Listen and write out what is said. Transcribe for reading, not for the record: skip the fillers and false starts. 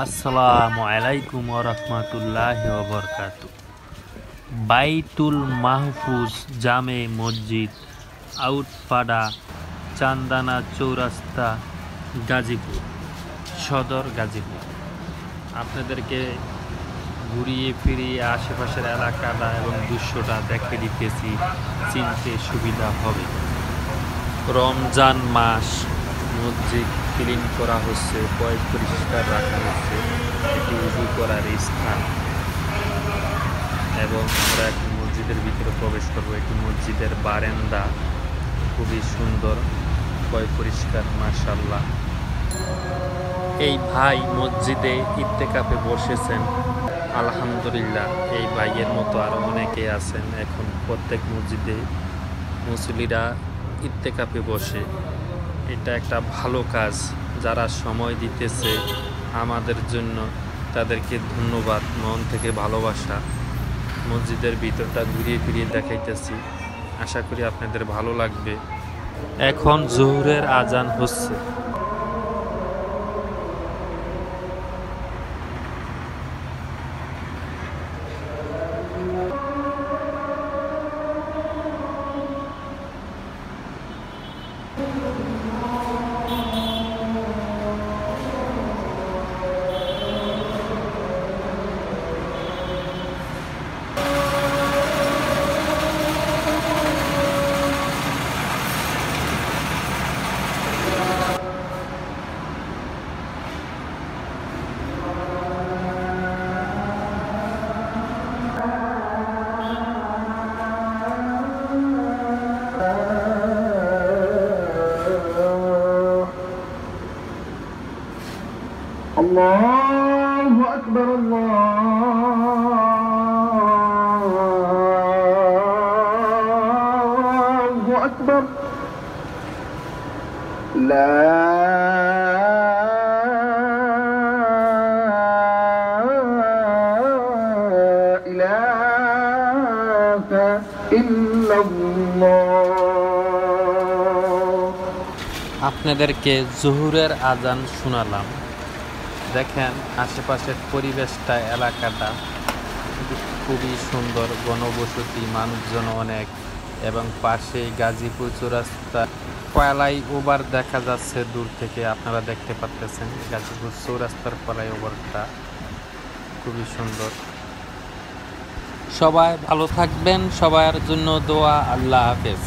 আসসালামু আলাইকুম ওয়া রাহমাতুল্লাহি ওয়া বারাকাতুহু। বাইতুল মাহফুজ জামে মসজিদ, আউটপাড়া, চান্দানা চৌরাস্তা, গাজীপুর সদর, গাজীপুর। আপনাদেরকে ঘুরিয়ে ফিরিয়ে আশেপাশের এলাকাটা এবং দৃশ্যটা দেখে দিতেছি, চিনতে সুবিধা হবে। রমজান মাস, মসজিদ ক্লিন করা হচ্ছে, পরিষ্কার রাখা হচ্ছে। এটি উজু করার স্থান এবং আমরা এখন মসজিদের ভিতরে প্রবেশ করবো। এটি মসজিদের বারান্দা, খুবই সুন্দর, পরিষ্কার, মাশাআল্লাহ। এই ভাই মসজিদে ইত্তেকাফে বসেছেন, আলহামদুলিল্লাহ। এই ভাইয়ের মতো আরও অনেকে আছেন। এখন প্রত্যেক মসজিদে মুসল্লিরা ইত্তেকাফে বসে। এটা একটা ভালো কাজ। যারা সময় দিতেছে আমাদের জন্য, তাদেরকে ধন্যবাদ, মন থেকে ভালোবাসা। মসজিদের ভিতরটা ঘুরিয়ে ফিরিয়ে দেখাইতেছি, আশা করি আপনাদের ভালো লাগবে। এখন জোহরের আজান হচ্ছে। الله أكبر الله أكبر لا إله إلا الله। আপনাদেরকে জোহরের আজান শোনালাম। দেখেন আশেপাশের পরিবেশটা, এলাকাটা খুবই সুন্দর, ঘনবসতি, মানুষজন অনেক, এবং পাশে গাজীপুর চৌরাস্তা ফ্লাইওভার দেখা যাচ্ছে দূর থেকে। আপনারা দেখতে পাচ্ছেন গাজীপুর চৌরাস্তার ফ্লাইওভারটা খুবই সুন্দর। সবাই ভালো থাকবেন, সবার জন্য দোয়া। আল্লাহ হাফেজ।